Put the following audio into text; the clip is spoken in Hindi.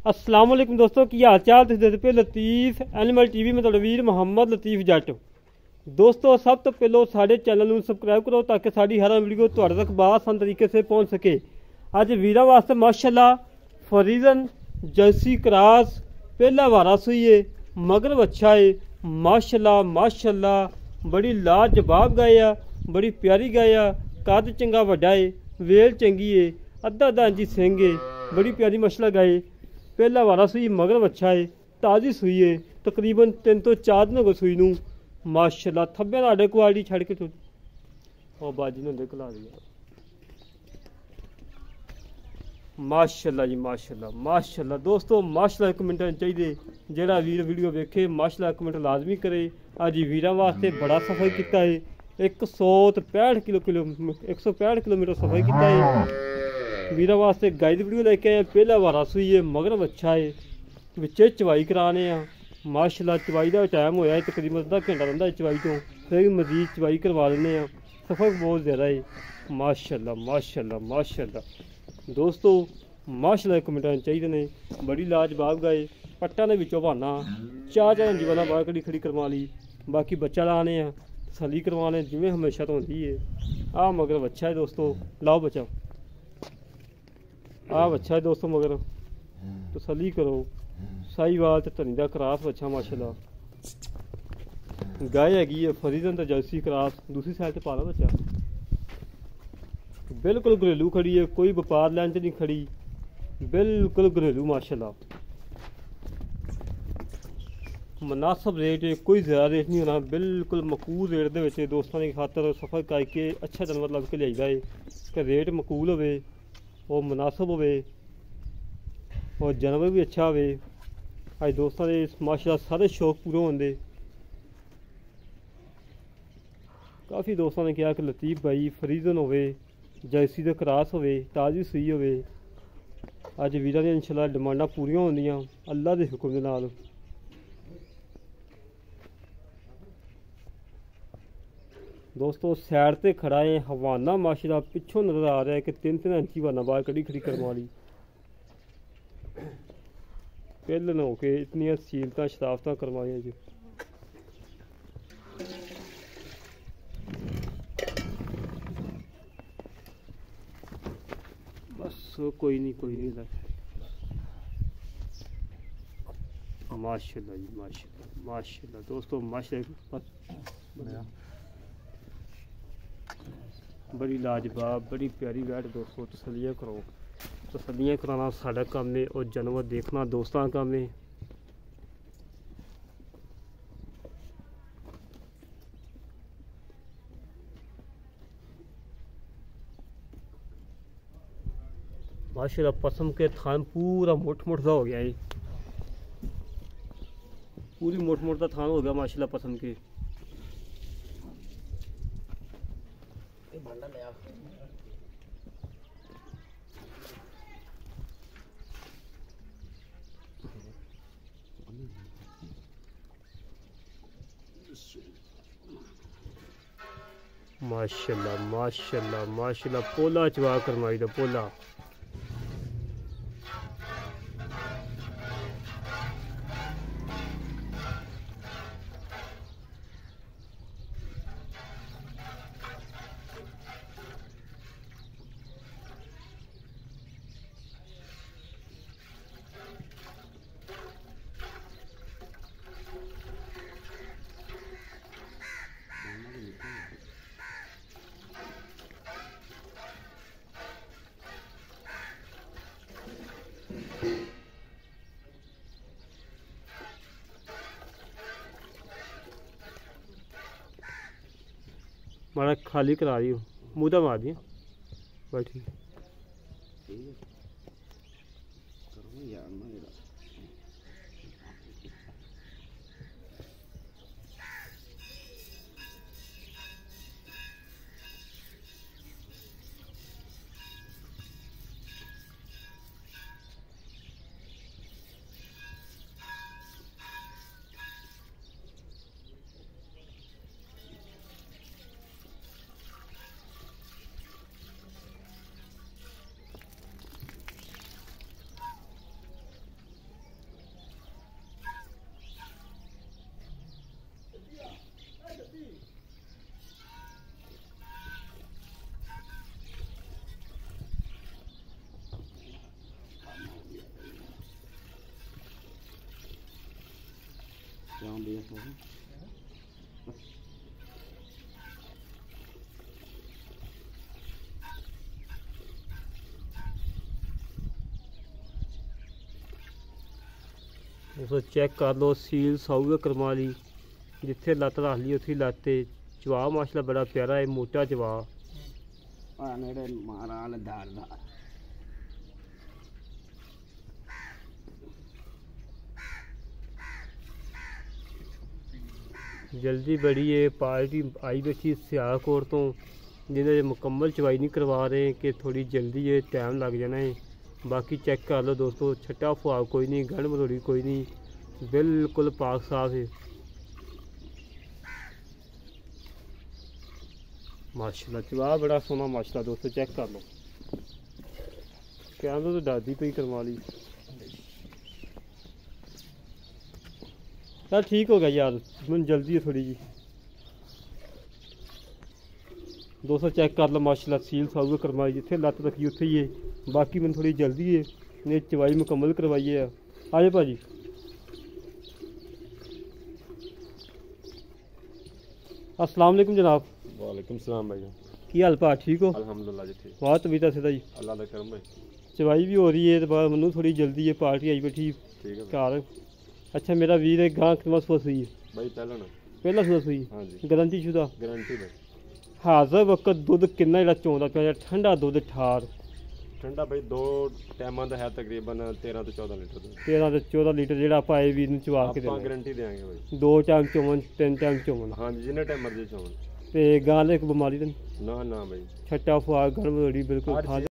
अस्सलाम वालेकुम दोस्तों की हाल चाल तुसीं देखदे पे लतीफ एनिमल टीवी में तुहाडा वीर मोहम्मद लतीफ जट। दोस्तों सब तो पहलो साडे चैनल नूं सबसक्राइब करो ताकि साडी हर वीडियो तुहाडे तक बाआसान तरीके से पहुंच सके। अज वीरां वास्ते माशाअल्लाह फरीजन जर्सी क्रॉस पहला वारा सुई है, मगर अच्छा है माशाअल्लाह माशाअल्लाह, बड़ी लाजवाब गाय आ, बड़ी प्यारी गाय आ, कद चंगा वड्डा है, वेल चंगी है, अद्धा अद्धा इंची सिंग है, बड़ी प्यारी माशाअल्लाह गाय। पहला वारा सुई मगर अच्छा है, ताज़ी सुई है, तकरीबन 3 तो 4 दिन हो गए सुई नूं माशाअल्लाह। थब्बे नाडे क्वालिटी छड़ के और बाजी ने निकला दिया माशाअल्लाह जी माशाअल्लाह माशाअल्लाह। दोस्तों माशाअल्लाह एक मिनट चाहिए जेड़ा वीर वीडियो वेखे माशाअल्लाह एक मिनट लाजमी करे। अज वीरां वास्ते बड़ा सफ़र किया है, 165 किलोमीटर सफ़र किया है। वीरां वास्ते गाय दी वीडियो लेके आए, पहला वारा सुई है मगर अच्छा है, विचे चवाई कराने माशाअल्लाह। चवाई का टाइम होया तकरीबन अद्धा घंटा रहा चवाई तो, फिर मजीद चवाई करवा लेने। सफ़र बहुत ज़्यादा है माशाअल्लाह माशाअल्लाह माशाअल्लाह। दोस्तों माशाअल्लाह एक मिनट चाहिए ने, बड़ी लाजवाब गाय। पट्टा ने विचों बहाना 4 इंच वाला बाहर कड़ी खड़ी करवा ली, बाकी बच्चा लाने तसली करवाने जिमें हमेशा तो होती है। आ मगर बच्चा है दोस्तों, लाओ बच्चा आ बच्चा है दोस्तों, मगर तसली करो। साहीवाल ते धनी दा क्रॉस बच्चा माशाअल्लाह। गाय हैगी है फरीजन ते जर्सी क्रॉस, दूसरी साइड ते पाला बच्चा। बिल्कुल घरेलू खड़ी है, कोई व्यापार लैन च नहीं खड़ी, बिल्कुल घरेलू माशाअल्लाह। मुनासिब रेट है, कोई ज़्यादा रेट नहीं होना, बिल्कुल मकूल रेट दे विच दोस्तों की खातर सफ़र करके अच्छा जानवर लग के लियाईदा है कि रेट मकूल होवे और मुनासिब होवे और जानवर भी अच्छा होवे। अज दोस्तों के माशाअल्लाह सारे शौक पूरे होंदे। काफ़ी दोस्तों ने कहा कि लतीफ भाई फरीजन होवे, जर्सी दे क्रॉस होवे, ताज़ी सुई होवे। अज वीरां दी इंशाअल्लाह डिमांडां पूरियां होंदियां अल्लाह दे हुक्म दे नाल। दोस्तों सैड ते खड़ा है हवाना माशाअल्लाह, पिछों नज़र आ रहा है कि 3 इंची हवाना बाहर कड़ी खड़ी करवा ली। पहले न होके इतनी सीलता शराफत करवाई जी। बस कोई नहीं माशाअल्लाह जी माशाअल्लाह माशाअल्लाह। दोस्तों माशाअल्लाह बड़ी लाजवाब बड़ी प्यारी बैठ। दोस्तों तसलियाँ करो, तसलियाँ कराना साडा काम है और जानवर देखना दोस्तों का काम है। माशाअल्लाह पसम के थान पूरा मोट सा हो गया है, पूरी मोट सा थान हो गया माशाअल्लाह पसम के। माशाअल्लाह माशाअल्लाह माशाअल्लाह पोला चवा करवाई दा पोला। मारा खाली करा रही हूँ, मुँह मार दिया बैठी। ਉਸ ਚੈੱਕ ਕਰ ਲਓ, ਸੀਲ ਸਾਊਗਾ ਕਰਮਾ ਲਈ, ਜਿੱਥੇ ਲੱਤ ਰੱਖ ਲਈ ਉੱਥੇ ਲੱਤ ਤੇ। ਜਵਾਬ ਮਾਸ਼ਾਅੱਲਾ ਬੜਾ ਪਿਆਰਾ ਹੈ, ਮੋਟਾ ਜਵਾਬ। जल्दी बड़ी है पार्टी आई बैठी सियालकोट तो, जिन्हें मुकम्मल चवाई नहीं करवा रहे कि थोड़ी जल्दी है, टाइम लग जाना है। बाकी चेक कर लो दोस्तों, छट्टा फुआव कोई नहीं, गंढ मरोड़ी कोई नहीं, बिल्कुल पाक साफ है माशाल्लाह। जवाब बड़ा सोना माशाल्लाह दोस्तों, चेक कर लो। कैमरा तो दादी पे ही करवा ली। चल ठीक हो गया यार, मैं जल्दी है थोड़ी जी। दोस्तों चेक कर लो माशाल्लाह, सील साउगा करवाई, जिथे लत्त रखी उत्थे ही है। बाकी मैं थोड़ी जल्दी है, ने चवाई मुकम्मल करवाई है। आए भाजी अस्सलाम वालेकुम जनाब। वालेकुम सलाम भाई। की हाल भा, ठीक हो? अल्हम्दुलिल्लाह जी ठीक। वाह तबीयत सीधा जी, अल्लाह दा करम भाई। चवाई भी हो रही है, तो मैनू थोड़ी जल्दी है, पार्टी आई बैठी ठीक है घर। अच्छा मेरा वीर है, गां कितना सुबह सुई है? भाई पहला ना पहला सुबह सुई? हाँ जी गारंटी शुदा? गारंटी भाई। हाज़र वक्त दुध कितना ਜਿਹੜਾ ਚੋਂਦਾ ਪਿਆ, ਠੰਡਾ ਦੁੱਧ ਠਾਰ? ठंडा भाई दो टाइमां ਦਾ ਹੈ ਤਕਰੀਬਨ 13 ਤੋਂ 14 ਲੀਟਰ ਦੁੱਧ। 13 ਤੋਂ 14 ਲੀਟਰ ਜਿਹੜਾ ਆਪਾਂ ਇਹ ਵੀਰ ਨੂੰ ਚਵਾ ਕੇ ਆਪਾਂ ਦੇਣਾ। ਗਾਰੰਟੀ ਦੇਾਂਗੇ ਭਾਈ। 2 ਟਾਈਮ ਚੋਵਨ, 3 ਟਾਈਮ ਚੋਵਨ। हाँ जी जिन्ने टाइम मर्जी चोन। ਤੇ ਗਾਂ ਦੇ ਇੱਕ ਬਿਮਾਰੀ ਤਾਂ ना ना भाई। ਛੱਟਾ ਫੁਆ ਗਰਮ ਹੋੜੀ ਬਿਲਕੁਲ हर ਖਾ